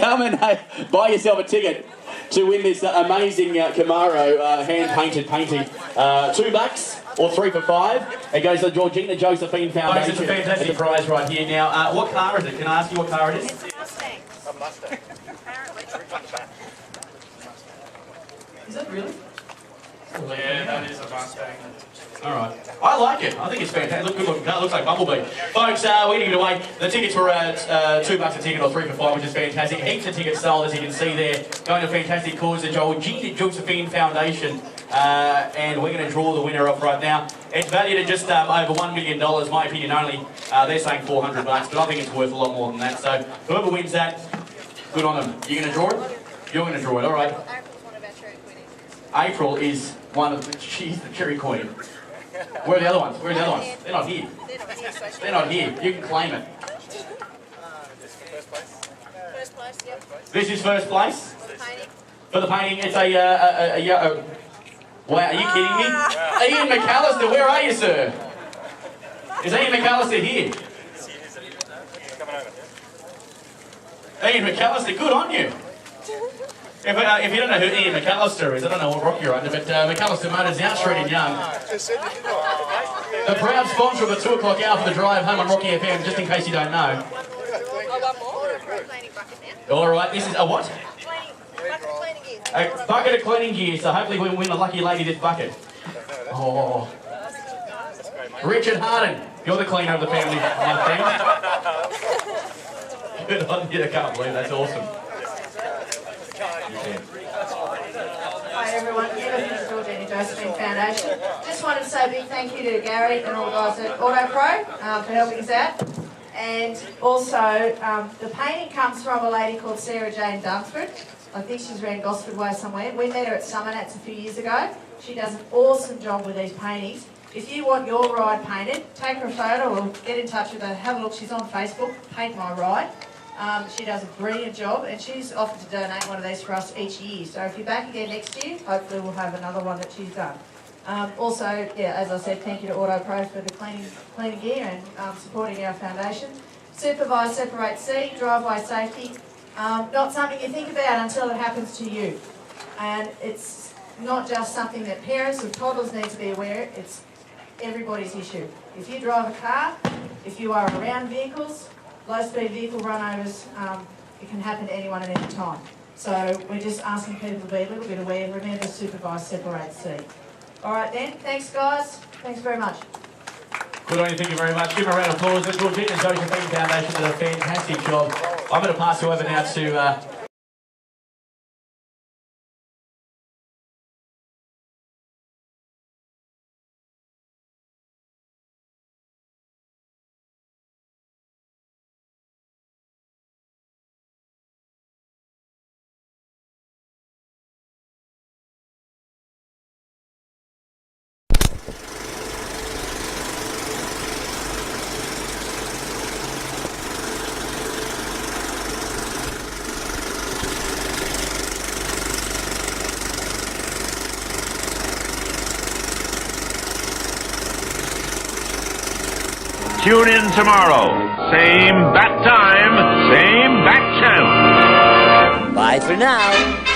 come and buy yourself a ticket to win this amazing Camaro hand-painted painting. $2 or 3 for $5. It goes to the Georgina Josephine Foundation. It's a fantastic prize right here. Now, what car is it? Can I ask you what car it is? It's a Mustang. A Mustang. Apparently. Is that really? Yeah, that is a Mustang. Alright. I like it. I think it's fantastic. Look, good looking car. Looks like Bumblebee. Folks, we're going to give it away. The tickets were $2 a ticket or 3 for $5, which is fantastic. Heaps of tickets sold, as you can see there. Going to a fantastic cause, the Georgina Josephine Foundation. And we're going to draw the winner off right now. It's valued at just over $1 million, my opinion only. They're saying $400, but I think it's worth a lot more than that. So whoever wins that, good on them. You're going to draw it? You're going to draw it, alright. April's one of our cherry queenies. April is one of the... She's the cherry queen. Where are the other ones? Where are the other ones? They're not here. They're not here, so They're not here. You can claim it. First place? First place, yep. This is first place For the painting. for the painting. It's a wow, are you kidding me? Ian McAllister, where are you, sir? Is Ian McAllister here? Coming over. Ian McAllister, good on you. If you don't know who Ian McAllister is, I don't know what rock you're under, but McAllister Motors, out Street in Young. The proud sponsor of the 2 o'clock hour for the drive home on Rocky FM, just in case you don't know. Oh, one more. For a cleaning bucket now. Alright, this is a what? Cleaning. Bucket of cleaning gear. A bucket of cleaning gear, so hopefully we'll win the lucky lady this bucket. Oh. Richard Harden, you're the cleaner of the family, my friend. Good on you, I can't believe that's awesome. Hi everyone, Emma from the Georgina Josephine Foundation. Just wanted to say a big thank you to Gary and all the guys at Autopro for helping us out. And also, the painting comes from a lady called Sarah Jane Dunsford. I think she's around Gosford Way somewhere. We met her at Summernats a few years ago. She does an awesome job with these paintings. If you want your ride painted, take her a photo or get in touch with her. Have a look, she's on Facebook, Paint My Ride. She does a brilliant job and she's offered to donate one of these for us each year. So if you're back again next year, hopefully we'll have another one that she's done. Also, yeah, as I said, thank you to Autopro for the cleaning gear and supporting our foundation. Supervise, separate, see, driveway safety. Not something you think about until it happens to you. And it's not just something that parents or toddlers need to be aware of, it's everybody's issue. If you drive a car, if you are around vehicles, low-speed vehicle runovers, it can happen to anyone at any time. So we're just asking people to be a little bit aware. Remember, supervise, separate, see. All right then, thanks guys. Thanks very much. Good on you, thank you very much. Give them a round of applause. The Georgina Josephine Foundation did a fantastic job. I'm going to pass you over now to... Tune in tomorrow. Same bat time, same bat channel. Bye for now.